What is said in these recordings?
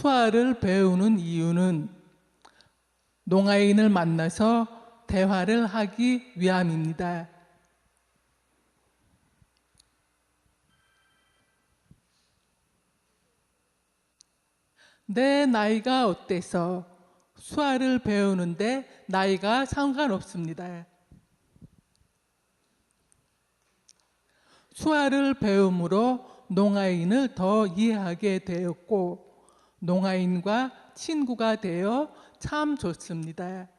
수아를 배우는 이유는 농아인을 만나서 대화를 하기 위함입니다. 내 나이가 어때서 수아를 배우는데 나이가 상관없습니다. 수아를 배움으로 농아인을 더 이해하게 되었고 농아인과 친구가 되어 참 좋습니다.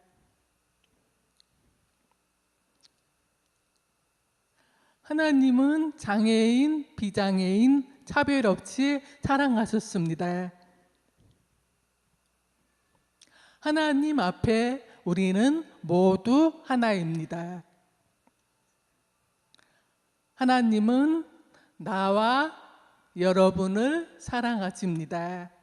하나님은 장애인, 비장애인 차별 없이 사랑하셨습니다. 하나님 앞에 우리는 모두 하나입니다. 하나님은 나와 여러분을 사랑하십니다.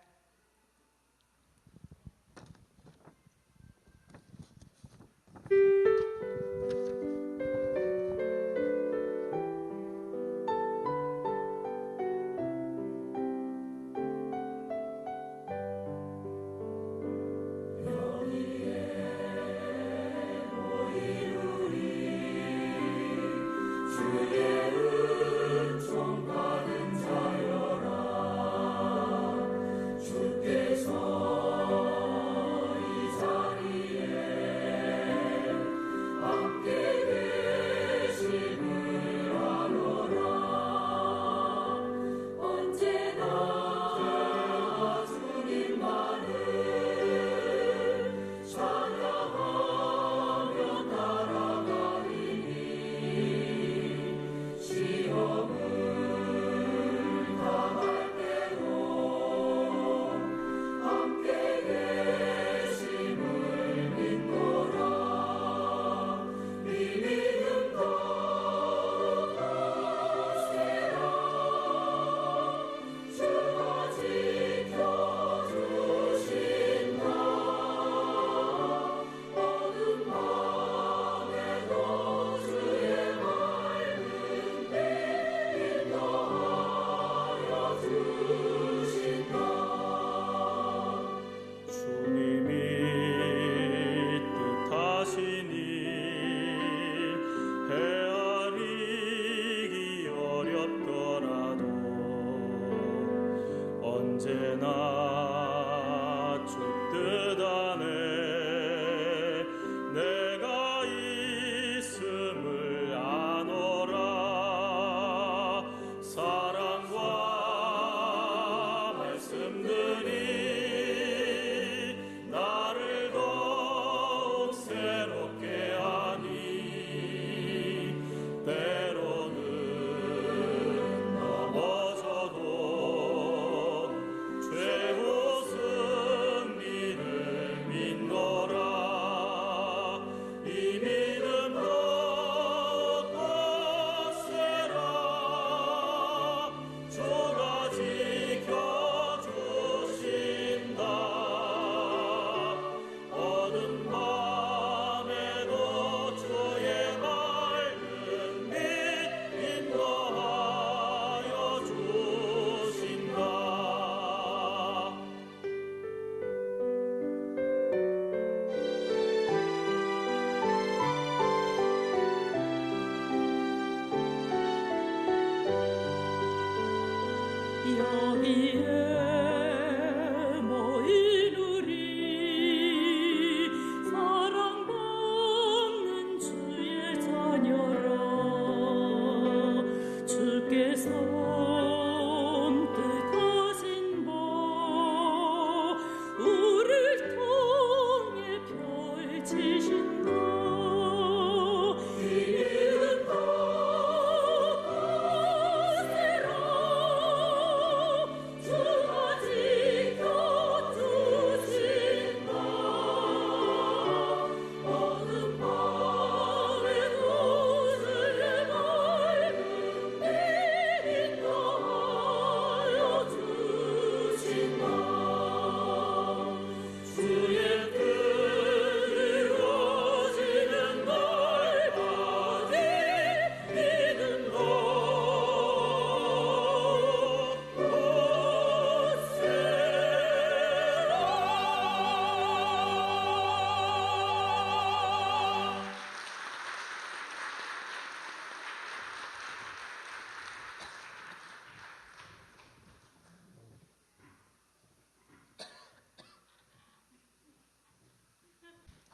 주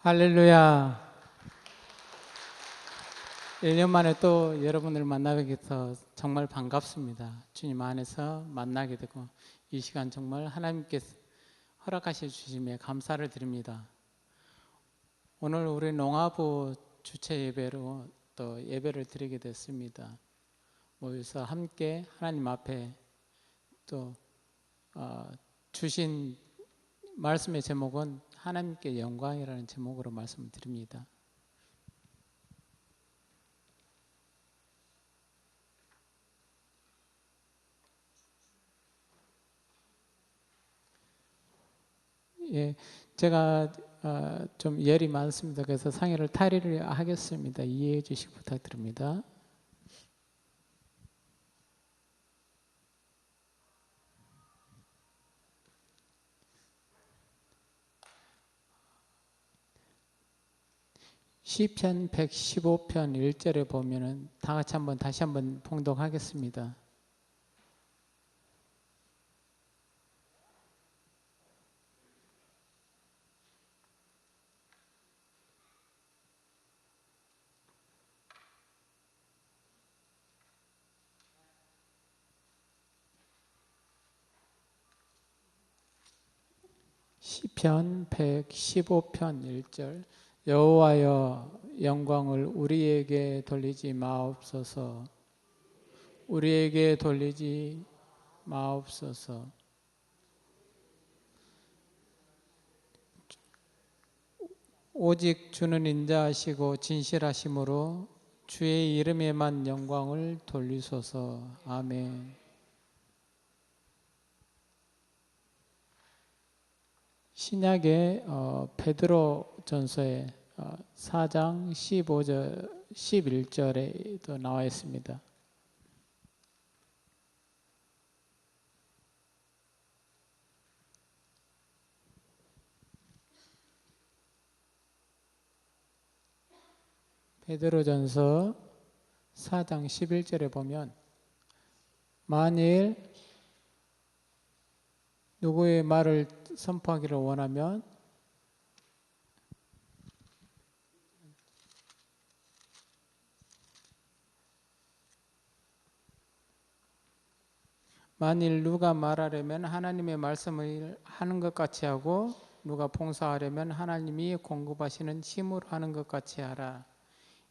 할렐루야. 1년 만에 또 여러분을 만나게 돼서 정말 반갑습니다. 주님 안에서 만나게 되고 이 시간 정말 하나님께서 허락하셔 주심에 감사를 드립니다. 오늘 우리 농아부 주체 예배로 또 예배를 드리게 됐습니다. 모여서 함께 하나님 앞에 또 주신 말씀의 제목은 하나님께 영광이라는 제목으로 말씀을 드립니다. 예, 제가 좀 열이 많습니다. 그래서 상의를 탈의를 하겠습니다. 이해해 주시기 부탁드립니다. 시편 115편 1절에 보면은 다 같이 다시 한번 봉독하겠습니다. 시편 115편 1절 여호와여 영광을 우리에게 돌리지 마옵소서. 우리에게 돌리지 마옵소서. 오직 주는 인자하시고 진실하심으로 주의 이름에만 영광을 돌리소서. 아멘. 신약의 베드로 전서의 4장 15절 11절에도 나와 있습니다. 베드로전서 4장 11절에 보면 만일 누구의 말을 선포하기를 원하면 만일 누가 말하려면 하나님의 말씀을 하는 것 같이 하고 누가 봉사하려면 하나님이 공급하시는 힘으로 하는 것 같이 하라.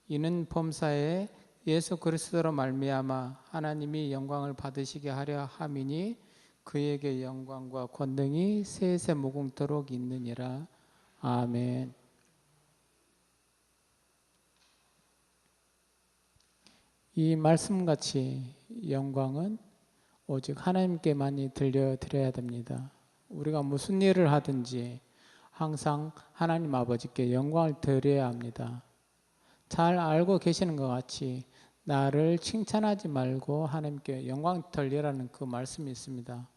이는 범사에 예수 그리스도로 말미암아 하나님이 영광을 받으시게 하려 함이니 그에게 영광과 권능이 세세 무궁토록 있느니라. 아멘. 이 말씀같이 영광은 오직 하나님께만이 들려드려야 됩니다. 우리가 무슨 일을 하든지 항상 하나님 아버지께 영광을 드려야 합니다. 잘 알고 계시는 것 같이 나를 칭찬하지 말고 하나님께 영광 돌리라는 그 말씀이 있습니다.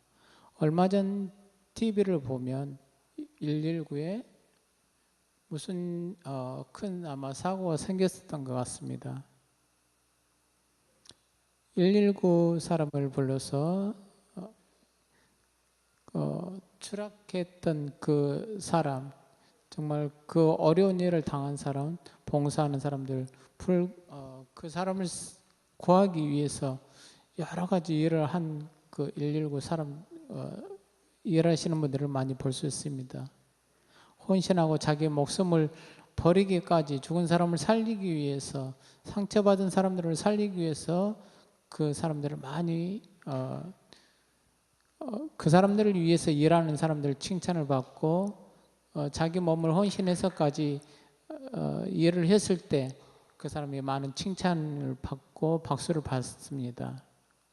얼마 전 TV를 보면 119에 무슨 큰 아마 사고가 생겼었던 것 같습니다. 119 사람을 불러서 추락했던 그 사람, 정말 그 어려운 일을 당한 사람, 봉사하는 사람들, 그 사람을 구하기 위해서 여러 가지 일을 한 그 119 사람 일하시는 분들을 많이 볼 수 있습니다. 헌신하고 자기 목숨을 버리기까지 죽은 사람을 살리기 위해서, 상처받은 사람들을 살리기 위해서 그 사람들을 많이 그 사람들을 위해서 일하는 사람들 칭찬을 받고 자기 몸을 헌신해서까지 일을 했을 때 그 사람이 많은 칭찬을 받고 박수를 받습니다.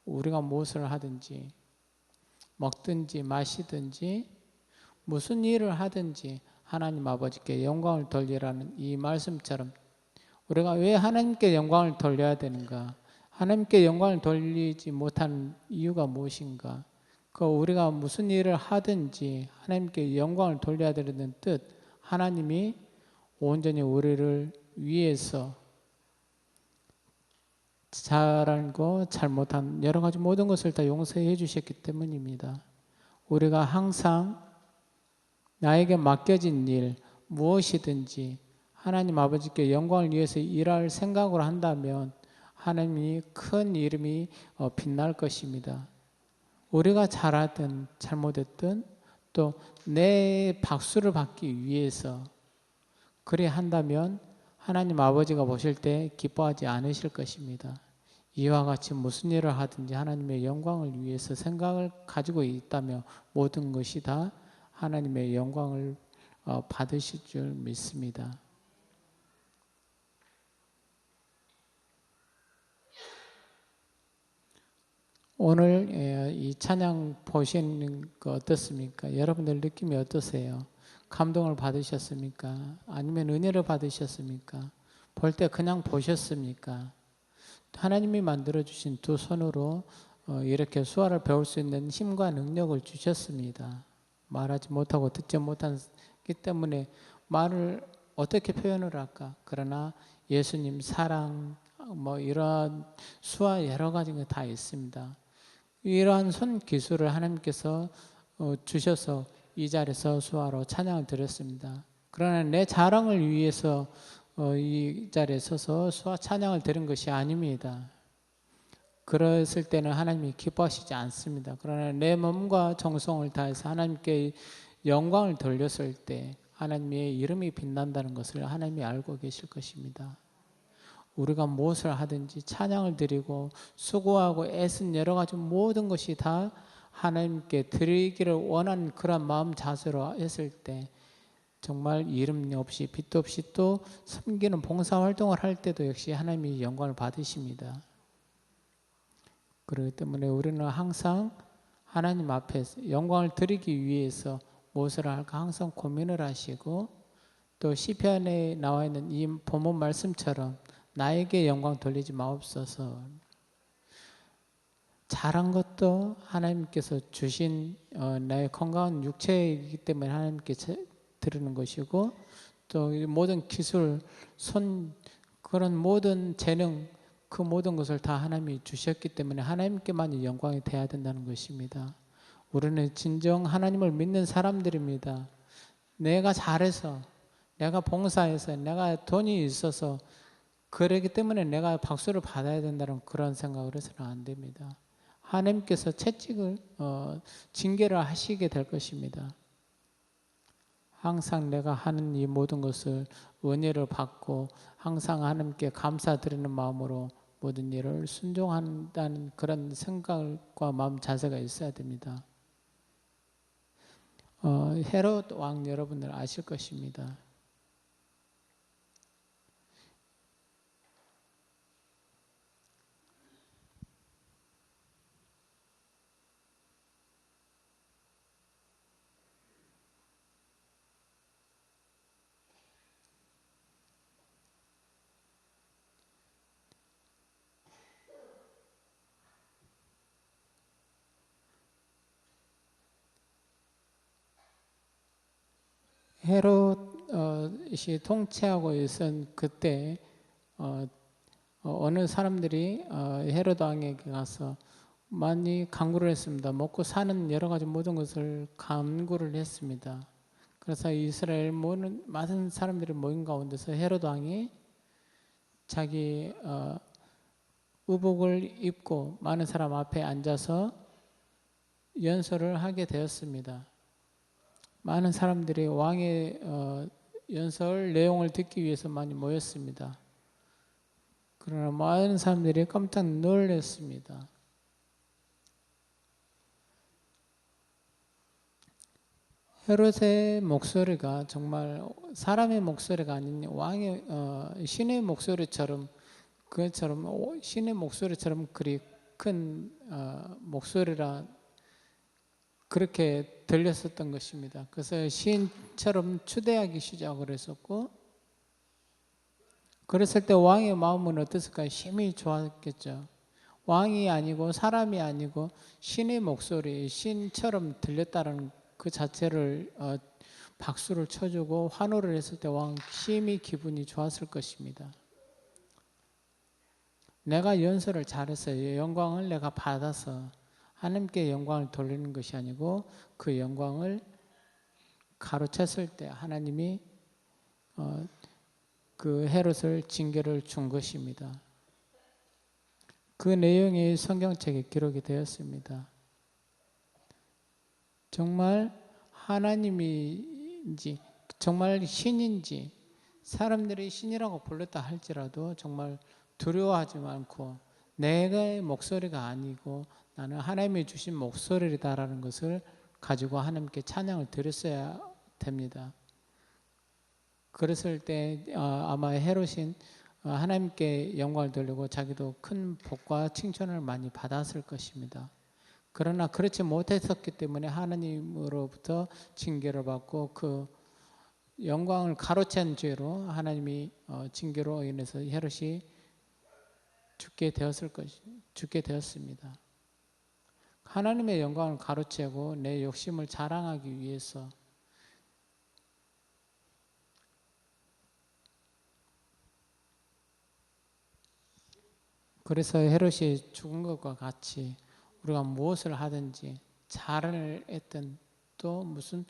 우리가 무엇을 하든지 먹든지 마시든지 무슨 일을 하든지 하나님 아버지께 영광을 돌리라는 이 말씀처럼 우리가 왜 하나님께 영광을 돌려야 되는가? 하나님께 영광을 돌리지 못하는 이유가 무엇인가? 우리가 무슨 일을 하든지 하나님께 영광을 돌려야 되는 뜻, 하나님이 온전히 우리를 위해서 잘한 거, 잘못한 여러 가지 모든 것을 다 용서해 주셨기 때문입니다. 우리가 항상 나에게 맡겨진 일, 무엇이든지 하나님 아버지께 영광을 위해서 일할 생각으로 한다면 하나님이 큰 이름이 빛날 것입니다. 우리가 잘하든 잘못했든 또 내 박수를 받기 위해서 그래 한다면 하나님 아버지가 보실 때 기뻐하지 않으실 것입니다. 이와 같이 무슨 일을 하든지 하나님의 영광을 위해서 생각을 가지고 있다면 모든 것이 다 하나님의 영광을 받으실 줄 믿습니다. 오늘 이 찬양 보시는 거 어떻습니까? 여러분들 느낌이 어떠세요? 감동을 받으셨습니까? 아니면 은혜를 받으셨습니까? 볼 때 그냥 보셨습니까? 하나님이 만들어주신 두 손으로 이렇게 수화를 배울 수 있는 힘과 능력을 주셨습니다. 말하지 못하고 듣지 못하기 때문에 말을 어떻게 표현을 할까? 그러나 예수님 사랑 이러한 수화 여러 가지가 다 있습니다. 이러한 손 기술을 하나님께서 주셔서 이 자리에서 수화로 찬양을 드렸습니다. 그러나 내 자랑을 위해서 이 자리에 서서 수화 찬양을 드린 것이 아닙니다. 그랬을 때는 하나님이 기뻐하시지 않습니다. 그러나 내 몸과 정성을 다해서 하나님께 영광을 돌렸을 때 하나님의 이름이 빛난다는 것을 하나님이 알고 계실 것입니다. 우리가 무엇을 하든지 찬양을 드리고 수고하고 애쓴 여러 가지 모든 것이 다 하나님께 드리기를 원하는 그런 마음 자세로 했을 때 정말 이름 없이 빛도 없이 또 섬기는 봉사활동을 할 때도 역시 하나님이 영광을 받으십니다. 그렇기 때문에 우리는 항상 하나님 앞에서 영광을 드리기 위해서 무엇을 할까 항상 고민을 하시고 또 시편에 나와 있는 이 본문 말씀처럼 나에게 영광 돌리지 마옵소서. 잘한 것도 하나님께서 주신 나의 건강한 육체이기 때문에 하나님께 드리는 것이고 또 모든 기술, 손 그런 모든 재능 그 모든 것을 다 하나님이 주셨기 때문에 하나님께만 영광이 돼야 된다는 것입니다. 우리는 진정 하나님을 믿는 사람들입니다. 내가 잘해서 내가 봉사해서 내가 돈이 있어서 그러기 때문에 내가 박수를 받아야 된다는 그런 생각을 해서는 안 됩니다. 하나님께서 채찍을 징계를 하시게 될 것입니다. 항상 내가 하는 이 모든 것을 은혜를 받고 항상 하나님께 감사드리는 마음으로 모든 일을 순종한다는 그런 생각과 마음 자세가 있어야 됩니다. 헤롯 왕 여러분들 아실 것입니다. 헤롯이 통치하고 있던 그때 어느 사람들이 헤롯 왕에게 가서 많이 간구를 했습니다. 먹고 사는 여러 가지 모든 것을 간구를 했습니다. 그래서 이스라엘 많은 사람들이 모인 가운데서 헤롯 왕이 자기 의복을 입고 많은 사람 앞에 앉아서 연설을 하게 되었습니다. 많은 사람들이 왕의 연설 내용을 듣기 위해서 많이 모였습니다. 그러나 많은 사람들이 깜짝 놀랐습니다. 헤롯의 목소리가 정말 사람의 목소리가 아닌 왕의 신의 목소리처럼 그처럼 신의 목소리처럼 그리 큰 목소리라 그렇게 들렸었던 것입니다. 그래서 시인처럼 추대하기 시작을 했었고 그랬을 때 왕의 마음은 어땠을까요? 힘이 좋았겠죠. 왕이 아니고 사람이 아니고 신의 목소리, 신처럼 들렸다는 그 자체를 박수를 쳐주고 환호를 했을 때 왕 심히 기분이 좋았을 것입니다. 내가 연설을 잘해서 영광을 내가 받아서 하나님께 영광을 돌리는 것이 아니고 그 영광을 가로챘을 때 하나님이 그 헤롯을 징계를 준 것입니다. 그 내용이 성경책에 기록이 되었습니다. 정말 하나님인지 정말 신인지 사람들이 신이라고 불렀다 할지라도 정말 두려워하지 않고 내가 목소리가 아니고 나는 하나님이 주신 목소리다라는 것을 가지고 하나님께 찬양을 드렸어야 됩니다. 그랬을 때 아마 헤롯인 하나님께 영광을 돌리고 자기도 큰 복과 칭찬을 많이 받았을 것입니다. 그러나 그렇지 못했었기 때문에 하나님으로부터 징계를 받고 그 영광을 가로챈 죄로 하나님이 징계로 인해서 헤롯이 죽게 되었습니다. 하나님의 영광을 가로채고 내 욕심을 자랑하기 위해서 그래서 헤롯이 죽은 것과 같이 우리가 무엇을 하든지 잘을 했든 또 무슨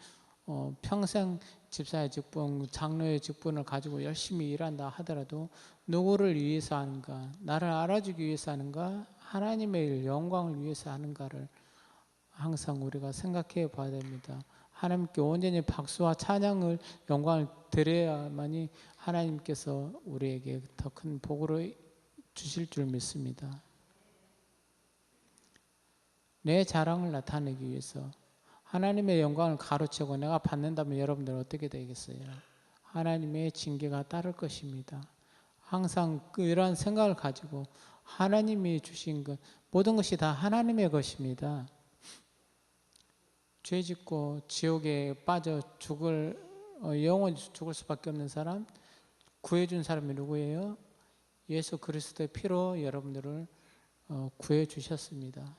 평생 집사의 직분, 장로의 직분을 가지고 열심히 일한다 하더라도 누구를 위해서 하는가, 나를 알아주기 위해서 하는가, 하나님의 영광을 위해서 하는가를 항상 우리가 생각해 봐야 됩니다. 하나님께 온전히 박수와 찬양을 영광을 드려야만이 하나님께서 우리에게 더 큰 복을 주실 줄 믿습니다. 내 자랑을 나타내기 위해서 하나님의 영광을 가로채고 내가 받는다면 여러분들 어떻게 되겠어요? 하나님의 징계가 따를 것입니다. 항상 이러한 생각을 가지고 하나님이 주신 것 모든 것이 다 하나님의 것입니다. 죄 짓고 지옥에 빠져 영원히 죽을 수밖에 없는 사람, 구해준 사람이 누구예요? 예수 그리스도의 피로 여러분들을 구해 주셨습니다.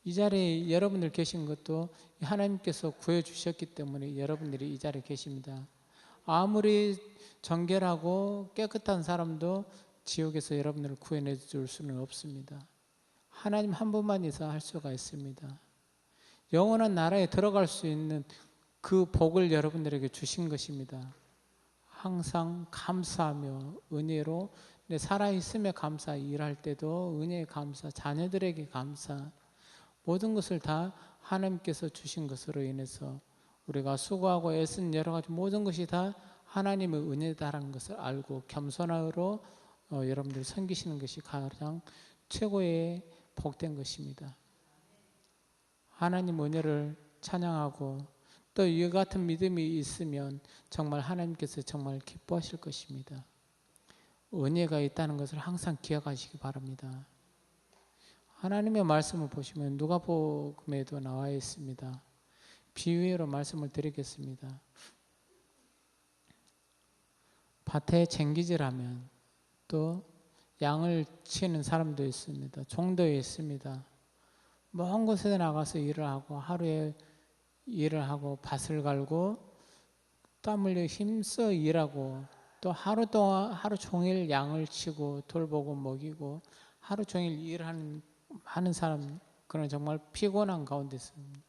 이 자리에 여러분들 계신 것도 하나님께서 구해 주셨기 때문에 여러분들이 이 자리에 계십니다. 아무리 정결하고 깨끗한 사람도 지옥에서 여러분들을 구해내 줄 수는 없습니다. 하나님 한 분만이서 할 수가 있습니다. 영원한 나라에 들어갈 수 있는 그 복을 여러분들에게 주신 것입니다. 항상 감사하며 은혜로 살아있음에 감사, 일할 때도 은혜에 감사, 자녀들에게 감사, 모든 것을 다 하나님께서 주신 것으로 인해서 우리가 수고하고 애쓴 여러 가지 모든 것이 다 하나님의 은혜다라는 것을 알고 겸손하로 여러분들이 섬기시는 것이 가장 최고의 복된 것입니다. 하나님 은혜를 찬양하고 또 이 같은 믿음이 있으면 정말 하나님께서 정말 기뻐하실 것입니다. 은혜가 있다는 것을 항상 기억하시기 바랍니다. 하나님의 말씀을 보시면 누가복음에도 나와 있습니다. 비유로 말씀을 드리겠습니다. 밭에 쟁기질하면 또 양을 치는 사람도 있습니다. 종도 있습니다. 먼 곳에 나가서 일을 하고 하루에 일을 하고 밭을 갈고 땀 흘려 힘써 일하고 또 하루 동안 하루 종일 양을 치고 돌보고 먹이고 하루 종일 일하는 많은 사람, 그는 정말 피곤한 가운데 있습니다.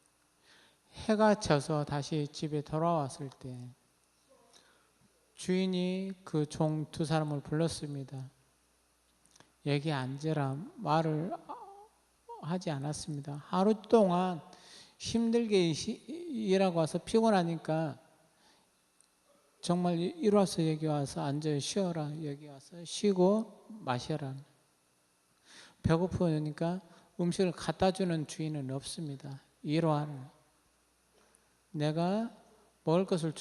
해가 져서 다시 집에 돌아왔을 때 주인이 그 종 두 사람을 불렀습니다. 여기 앉으라 말을 하지 않았습니다. 하루 동안 힘들게 일하고 와서 피곤하니까 정말 이리 와서 여기 와서 앉아 쉬어라. 여기 와서 쉬고 마셔라. 배고프니까 음식을 갖다 주는 주인은 없습니다. 이러한 내가 먹을 것을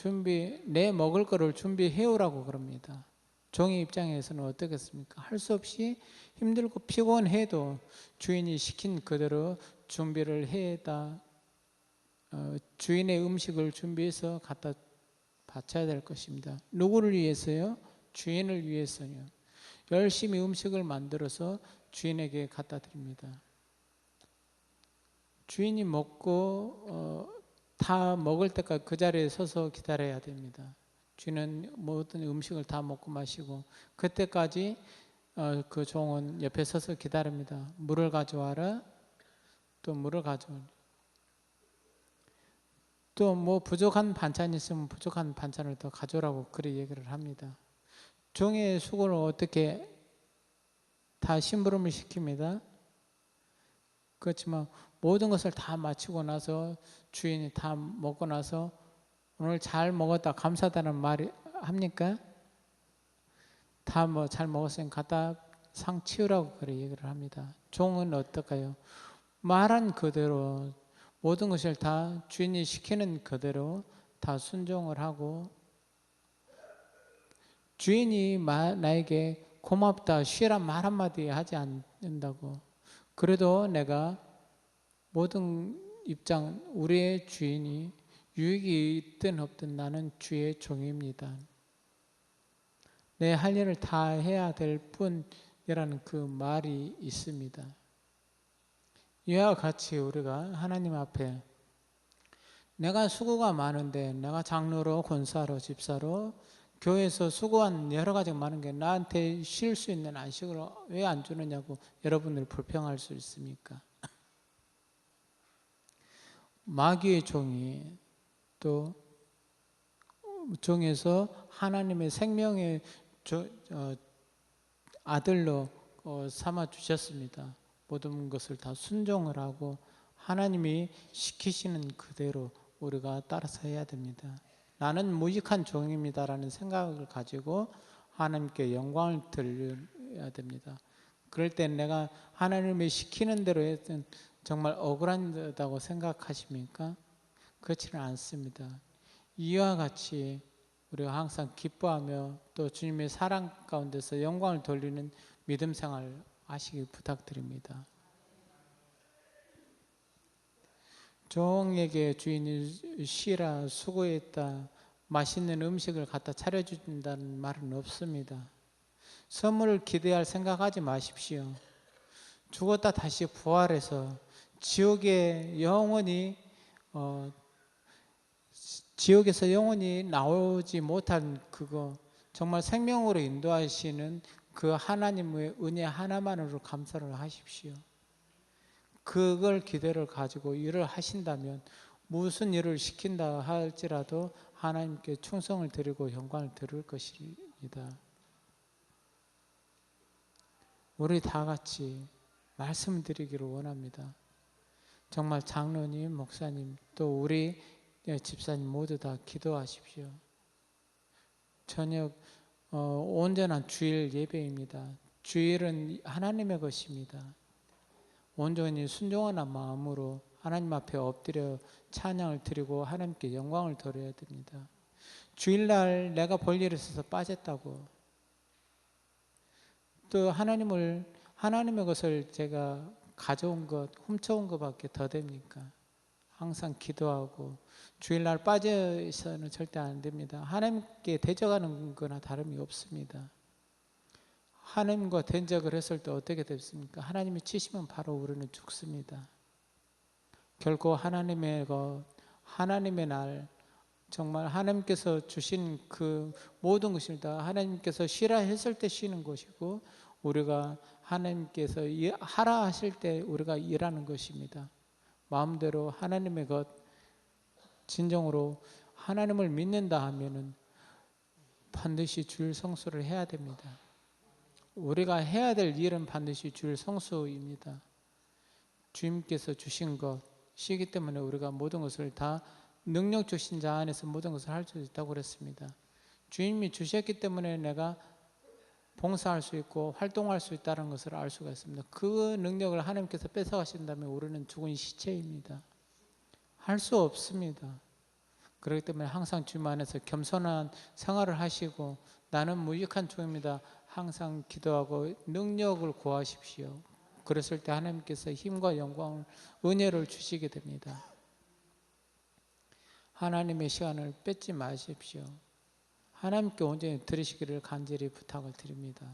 내 먹을 것을 준비해 오라고 그럽니다. 종의 입장에서는 어떻겠습니까? 할 수 없이 힘들고 피곤해도 주인이 시킨 그대로 준비를 해다 주인의 음식을 준비해서 갖다 바쳐야 될 것입니다. 누구를 위해서요? 주인을 위해서요. 열심히 음식을 만들어서 주인에게 갖다 드립니다. 주인이 먹고 다 먹을 때까지 그 자리에 서서 기다려야 됩니다. 주인은 모든 음식을 다 먹고 마시고 그때까지 그 종은 옆에 서서 기다립니다. 물을 가져와라. 또 물을 가져오라. 또 뭐 부족한 반찬이 있으면 부족한 반찬을 더 가져오라고 그렇게 얘기를 합니다. 종의 수고를 어떻게 다 심부름을 시킵니다. 그렇지만 모든 것을 다 마치고 나서 주인이 다 먹고 나서 오늘 잘 먹었다 감사하다는 말이 합니까? 다 뭐 잘 먹었으니 갖다 상 치우라고 그렇게 얘기를 합니다. 종은 어떨까요? 말한 그대로 모든 것을 다 주인이 시키는 그대로 다 순종을 하고 주인이 나에게 고맙다 쉬라 말 한마디 하지 않는다고 그래도 내가 모든 입장 우리의 주인이 유익이 있든 없든 나는 주의 종입니다. 내 할 일을 다 해야 될 뿐이라는 그 말이 있습니다. 이와 같이 우리가 하나님 앞에 내가 수고가 많은데 내가 장로로 권사로 집사로 교회에서 수고한 여러 가지 많은 게 나한테 쉴 수 있는 안식을 왜 안 주느냐고 여러분들 불평할 수 있습니까? 마귀의 종이 또 종에서 하나님의 생명의 아들로 삼아 주셨습니다. 모든 것을 다 순종을 하고 하나님이 시키시는 그대로 우리가 따라서 해야 됩니다. 나는 무익한 종입니다라는 생각을 가지고 하나님께 영광을 드려야 됩니다. 그럴 때 내가 하나님이 시키는 대로 했던 정말 억울하다고 생각하십니까? 그렇지는 않습니다. 이와 같이 우리가 항상 기뻐하며 또 주님의 사랑 가운데서 영광을 돌리는 믿음 생활 하시길 부탁드립니다. 종에게 주인이 쉬라 수고했다 맛있는 음식을 갖다 차려준다는 말은 없습니다. 선물을 기대할 생각하지 마십시오. 죽었다 다시 부활해서 지옥에서 영원히 나오지 못한 그거 정말 생명으로 인도하시는 그 하나님의 은혜 하나만으로 감사를 하십시오. 그걸 기대를 가지고 일을 하신다면 무슨 일을 시킨다 할지라도 하나님께 충성을 드리고 영광을 드릴 것입니다. 우리 다 같이 말씀드리기를 원합니다. 정말 장로님, 목사님, 또 우리 집사님 모두 다 기도하십시오. 저녁 온전한 주일 예배입니다. 주일은 하나님의 것입니다. 온전히 순종하는 마음으로 하나님 앞에 엎드려 찬양을 드리고 하나님께 영광을 돌려야 됩니다. 주일날 내가 볼 일이 있어서 빠졌다고 또 하나님의 것을 제가 가져온 것, 훔쳐온 것밖에 더 됩니까? 항상 기도하고 주일날 빠져 있어서는 절대 안 됩니다. 하나님께 대적하는 거나 다름이 없습니다. 하나님과 대적을 했을 때 어떻게 됐습니까? 하나님이 치시면 바로 우리는 죽습니다. 결코 하나님의 날 정말 하나님께서 주신 그 모든 것을 다 하나님께서 쉬라 했을 때 쉬는 것이고 우리가 하나님께서 하라 하실 때 우리가 일하는 것입니다. 마음대로 하나님의 것 진정으로 하나님을 믿는다 하면은 반드시 주일 성수를 해야 됩니다. 우리가 해야 될 일은 반드시 주일 성수입니다. 주님께서 주신 것이기 때문에 우리가 모든 것을 다 능력 주신 자 안에서 모든 것을 할 수 있다고 그랬습니다. 주님이 주셨기 때문에 내가 봉사할 수 있고 활동할 수 있다는 것을 알 수가 있습니다. 그 능력을 하나님께서 뺏어가신다면 우리는 죽은 시체입니다. 할 수 없습니다. 그렇기 때문에 항상 주님 안에서 겸손한 생활을 하시고 나는 무익한 종입니다. 항상 기도하고 능력을 구하십시오. 그랬을 때 하나님께서 힘과 영광을 은혜를 주시게 됩니다. 하나님의 시간을 뺏지 마십시오. 하나님께 온전히 들으시기를 간절히 부탁을 드립니다.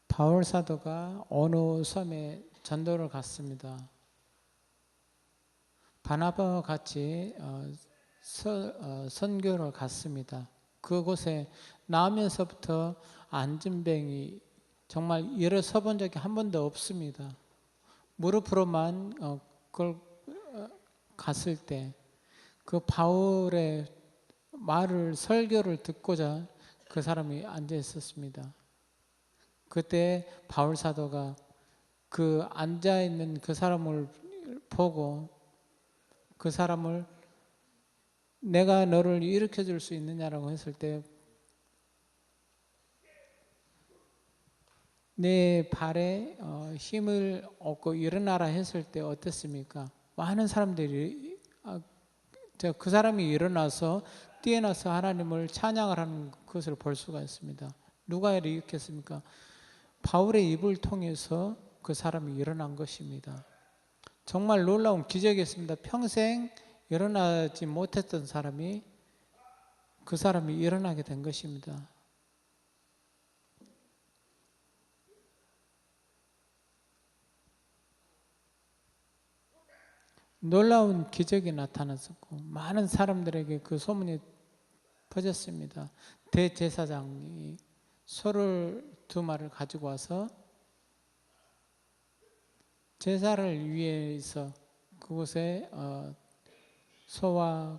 바울 사도가 어느 섬에 전도를 갔습니다. 바나바와 같이 선교를 갔습니다. 그곳에 나오면서부터 안진뱅이 정말 일어서 본 적이 한 번도 없습니다. 무릎으로만 그걸 갔을 때 그 바울의 말을 설교를 듣고자 그 사람이 앉아 있었습니다. 그때 바울 사도가 그 앉아 있는 그 사람을 보고 그 사람을 내가 너를 일으켜 줄 수 있느냐라고 했을 때 내 발에 힘을 얻고 일어나라 했을 때 어땠습니까? 많은 사람들이 그 사람이 일어나서 뛰어나서 하나님을 찬양을 하는 것을 볼 수가 있습니다. 누가 일으켰습니까? 바울의 입을 통해서 그 사람이 일어난 것입니다. 정말 놀라운 기적이었습니다. 평생 일어나지 못했던 사람이 그 사람이 일어나게 된 것입니다. 놀라운 기적이 나타났었고 많은 사람들에게 그 소문이 퍼졌습니다. 대제사장이 소를 2마리를 가지고 와서 제사를 위해서 그곳에 소와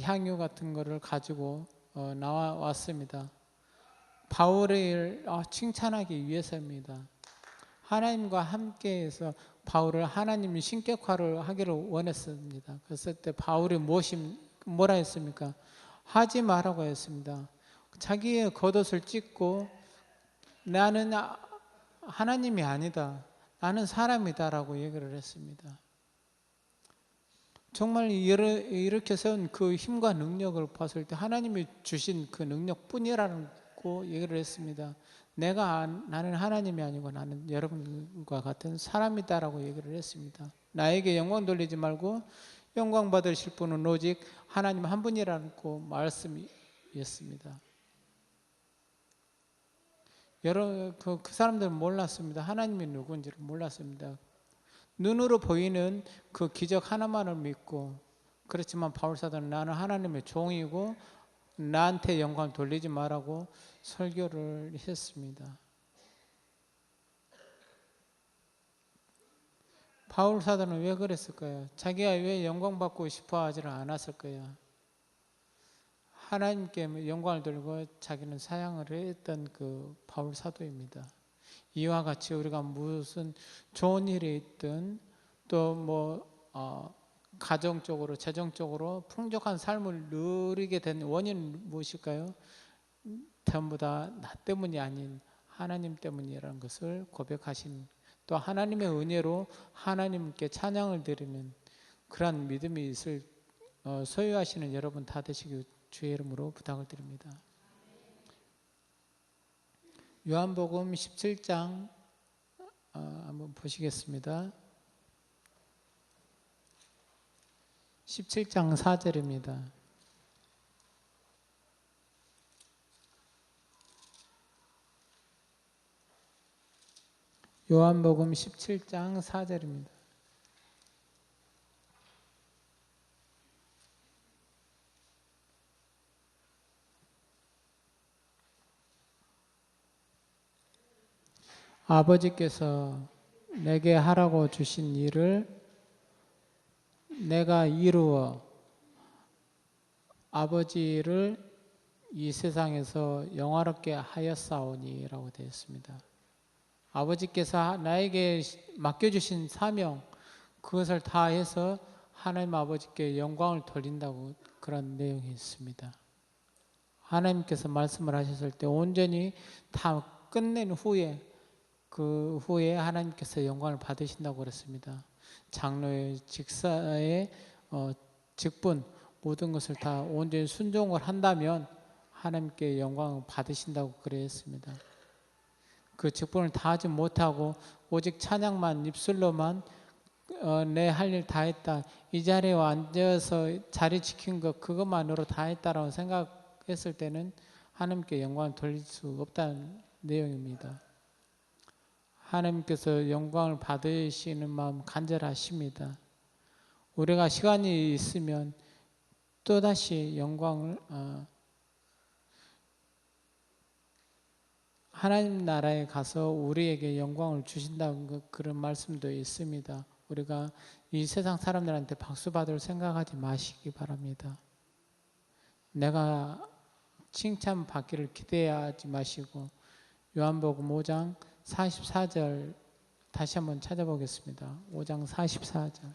향유 같은 것을 가지고 나왔습니다. 바울을 칭찬하기 위해서입니다. 하나님과 함께해서 바울을 하나님이 신격화를 하기를 원했습니다. 그랬을 때 바울이 뭐라 했습니까? 하지 말라고 했습니다. 자기의 겉옷을 찢고 나는 하나님이 아니다. 나는 사람이다라고 얘기를 했습니다. 정말 이렇게 세운 그 힘과 능력을 봤을 때 하나님이 주신 그 능력뿐이라고 얘기를 했습니다. 나는 하나님이 아니고 나는 여러분과 같은 사람이다라고 얘기를 했습니다. 나에게 영광 돌리지 말고 영광 받으실 분은 오직 하나님 한 분이라고 말씀이었습니다. 그 사람들은 몰랐습니다. 하나님이 누군지를 몰랐습니다. 눈으로 보이는 그 기적 하나만을 믿고, 그렇지만 바울 사도는 나는 하나님의 종이고 나한테 영광 돌리지 말라고 설교를 했습니다. 바울 사도는 왜 그랬을까요? 자기가 왜 영광 받고 싶어 하지를 않았을까요? 하나님께 영광을 돌리고 자기는 사양을 했던 그 바울 사도입니다. 이와 같이 우리가 무슨 좋은 일이 있든 또 가정적으로 재정적으로 풍족한 삶을 누리게 된 원인은 무엇일까요? 전부 다 나 때문이 아닌 하나님 때문이라는 것을 고백하신, 또 하나님의 은혜로 하나님께 찬양을 드리는 그러한 믿음이 있을 소유하시는 여러분 다 되시기 주의 이름으로 부탁을 드립니다. 요한복음 17장 한번 보시겠습니다. 17장 4절입니다. 요한복음 17장 4절입니다. 아버지께서 내게 하라고 주신 일을 내가 이루어 아버지를 이 세상에서 영화롭게 하였사오니 라고 되어 있습니다. 아버지께서 나에게 맡겨주신 사명, 그것을 다해서 하나님 아버지께 영광을 돌린다고 그런 내용이 있습니다. 하나님께서 말씀을 하셨을 때 온전히 다 끝낸 후에 그 후에 하나님께서 영광을 받으신다고 그랬습니다. 장로의 직사의 직분 모든 것을 다 온전히 순종을 한다면 하나님께 영광을 받으신다고 그랬습니다. 그 직분을 다 하지 못하고 오직 찬양만 입술로만 내 할 일 다 했다, 이 자리에 앉아서 자리 지킨 것 그것만으로 다 했다라고 생각했을 때는 하나님께 영광을 돌릴 수 없다는 내용입니다. 하나님께서 영광을 받으시는 마음 간절하십니다. 우리가 시간이 있으면 또다시 영광을 하나님 나라에 가서 우리에게 영광을 주신다는 그런 말씀도 있습니다. 우리가 이 세상 사람들한테 박수 받을 생각하지 마시기 바랍니다. 내가 칭찬받기를 기대하지 마시고 요한복음 5장 44절 다시 한번 찾아보겠습니다. 5장 44절.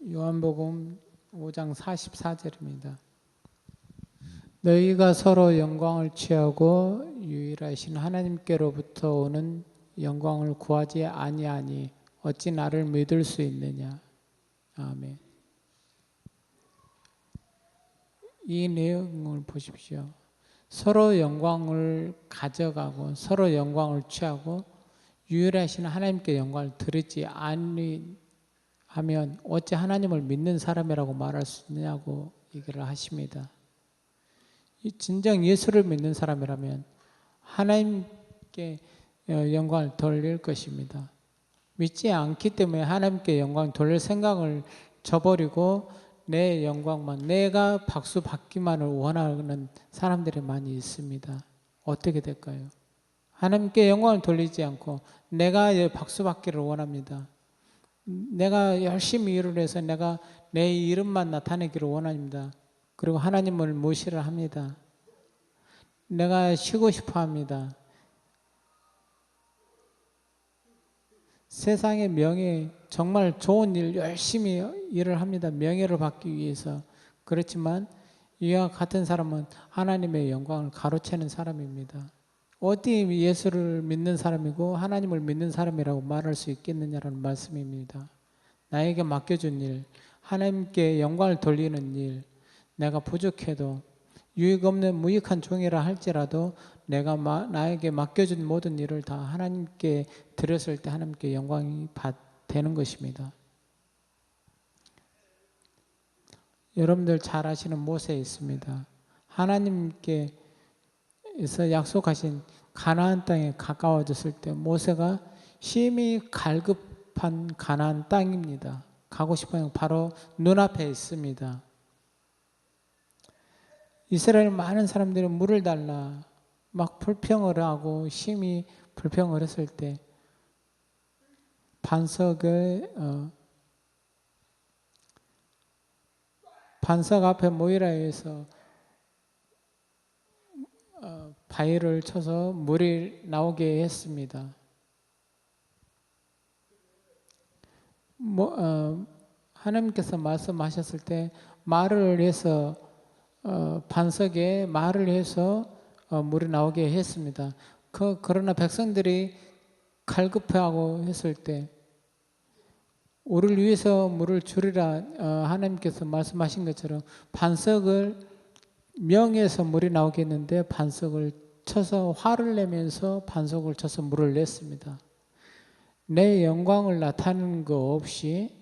요한복음 5장 44절입니다. 너희가 서로 영광을 취하고 유일하신 하나님께로부터 오는 영광을 구하지 아니하니 어찌 나를 믿을 수 있느냐. 아멘. 이 내용을 보십시오. 서로 영광을 가져가고 서로 영광을 취하고 유일하신 하나님께 영광을 드리지 아니하면 어찌 하나님을 믿는 사람이라고 말할 수 있느냐고 얘기를 하십니다. 진정 예수를 믿는 사람이라면 하나님께 영광을 돌릴 것입니다. 믿지 않기 때문에 하나님께 영광을 돌릴 생각을 저버리고 내 영광만, 내가 박수 받기만을 원하는 사람들이 많이 있습니다. 어떻게 될까요? 하나님께 영광을 돌리지 않고 내가 박수 받기를 원합니다. 내가 열심히 일을 해서 내가 내 이름만 나타내기를 원합니다. 그리고 하나님을 무시를 합니다. 내가 쉬고 싶어 합니다. 세상의 명예, 정말 좋은 일 열심히 일을 합니다. 명예를 받기 위해서. 그렇지만 이와 같은 사람은 하나님의 영광을 가로채는 사람입니다. 어디 예수를 믿는 사람이고 하나님을 믿는 사람이라고 말할 수 있겠느냐라는 말씀입니다. 나에게 맡겨준 일, 하나님께 영광을 돌리는 일, 내가 부족해도 유익 없는 무익한 종이라 할지라도 내가 나에게 맡겨준 모든 일을 다 하나님께 드렸을 때 하나님께 영광이 되는 것입니다. 여러분들 잘 아시는 모세 있습니다. 하나님께서 약속하신 가나안 땅에 가까워졌을 때 모세가 심히 갈급한 가나안 땅입니다. 가고 싶은 바로 눈앞에 있습니다. 이스라엘 많은 사람들이 물을 달라 막 불평을 하고 심히 불평을 했을 때 반석 앞에 모이라 해서 바위를 쳐서 물이 나오게 했습니다. 하나님께서 말씀하셨을 때 말을 해서 반석에 말을 해서 물이 나오게 했습니다. 그러나 백성들이 갈급해하고 했을 때 우리를 위해서 물을 주리라 하나님께서 말씀하신 것처럼 반석을 명해서 물이 나오게 했는데 반석을 쳐서 화를 내면서 반석을 쳐서 물을 냈습니다. 내 영광을 나타내는 거 없이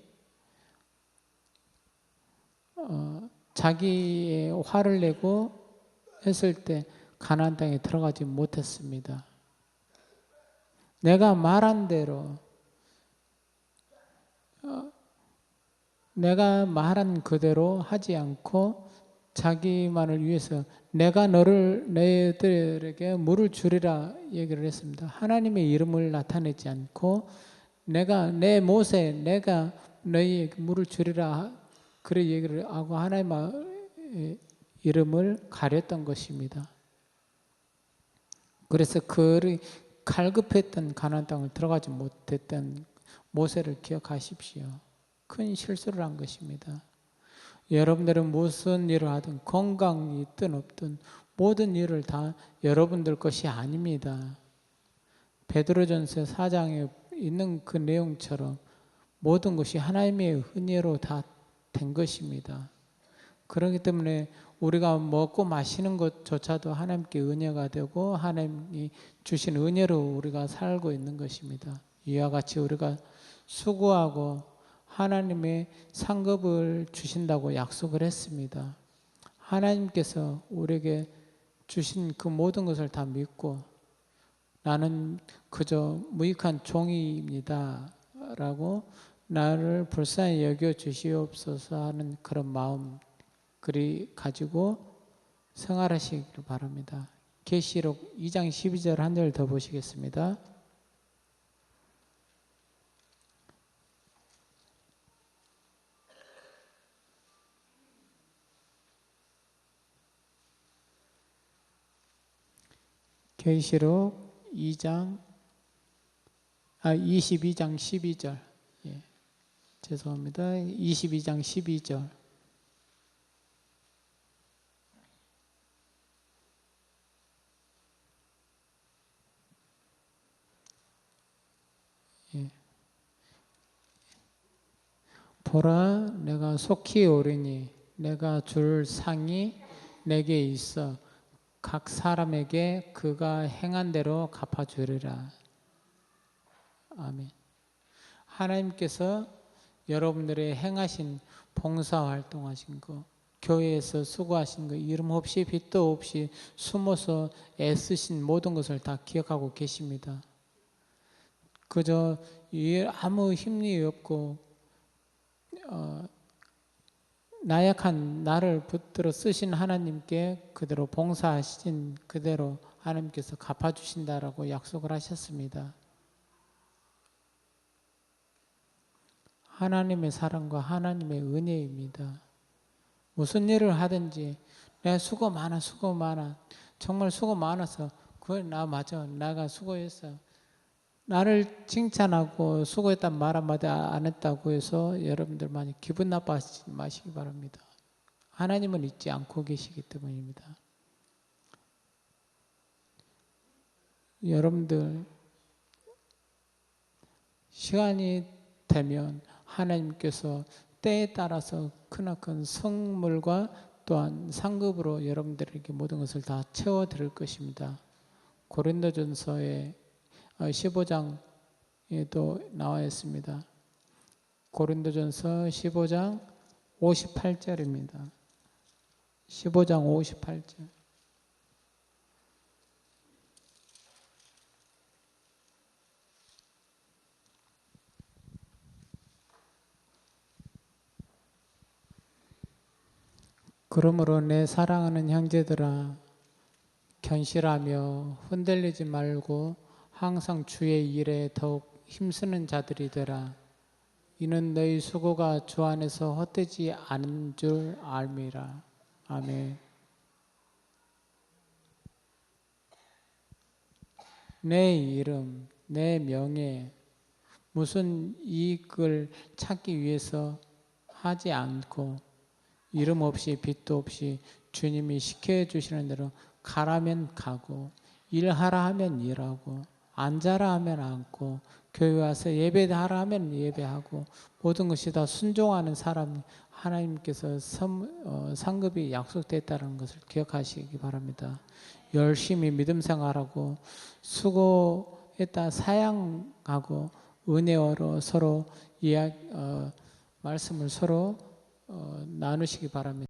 자기의 화를 내고 했을 때 가나안 땅에 들어가지 못했습니다. 내가 말한 대로 내가 말한 그대로 하지 않고 자기만을 위해서 내가 너희들에게 물을 주리라 얘기를 했습니다. 하나님의 이름을 나타내지 않고 내가 너희에게 물을 주리라 그래 얘기를 하고 하나님의 이름을 가렸던 것입니다. 그래서 그 갈급했던 가나안 땅을 들어가지 못했던 모세를 기억하십시오. 큰 실수를 한 것입니다. 여러분들은 무슨 일을 하든 건강이 있든 없든 모든 일을 다 여러분들 것이 아닙니다. 베드로전서 4장에 있는 그 내용처럼 모든 것이 하나님의 은혜로 다 된 것입니다. 그렇기 때문에 우리가 먹고 마시는 것조차도 하나님께 은혜가 되고 하나님이 주신 은혜로 우리가 살고 있는 것입니다. 이와 같이 우리가 수고하고 하나님의 상급을 주신다고 약속을 했습니다. 하나님께서 우리에게 주신 그 모든 것을 다 믿고 나는 그저 무익한 종이입니다 라고 나를 불쌍히 여겨 주시옵소서 하는 그런 마음 그리 가지고 생활하시기를 바랍니다. 계시록 2장 12절 한 절 더 보시겠습니다. 계시록 22장 12절. 예, 죄송합니다. 22장 12절. 예. 보라, 내가 속히 오리니 내가 줄 상이 내게 있어 각 사람에게 그가 행한 대로 갚아주리라. 아멘. 하나님께서 여러분들의 행하신 봉사활동하신 거, 교회에서 수고하신 거, 이름 없이 빚도 없이 숨어서 애쓰신 모든 것을 다 기억하고 계십니다. 그저 아무 힘이 없고 나약한 나를 붙들어 쓰신 하나님께 그대로 봉사하신 그대로 하나님께서 갚아주신다라고 약속을 하셨습니다. 하나님의 사랑과 하나님의 은혜입니다. 무슨 일을 하든지 내가 수고 많아 정말 수고 많아서 그걸 나 맞아 내가 수고했어 나를 칭찬하고 수고했단 말 한마디 안 했다고 해서 여러분들 많이 기분 나빠하지 마시기 바랍니다. 하나님은 잊지 않고 계시기 때문입니다. 여러분들 시간이 되면 하나님께서 때에 따라서 크나큰 성물과 또한 상급으로 여러분들에게 모든 것을 다 채워드릴 것입니다. 고린도전서의 15장에도 나와 있습니다. 고린도전서 15장 58절입니다. 15장 58절. 그러므로 내 사랑하는 형제들아 견실하며 흔들리지 말고 항상 주의 일에 더욱 힘쓰는 자들이 되라. 이는 너희 수고가 주 안에서 헛되지 않은 줄 알미라. 아멘. 내 이름, 내 명예, 무슨 이익을 찾기 위해서 하지 않고 이름 없이 빚도 없이 주님이 시켜주시는 대로 가라면 가고 일하라 하면 일하고 앉아라 하면 앉고 교회 와서 예배하라 하면 예배하고 모든 것이 다 순종하는 사람 하나님께서 상급이 약속됐다는 것을 기억하시기 바랍니다. 열심히 믿음 생활하고 수고했다 사양하고 은혜로 서로 말씀을 서로 나누시기 바랍니다.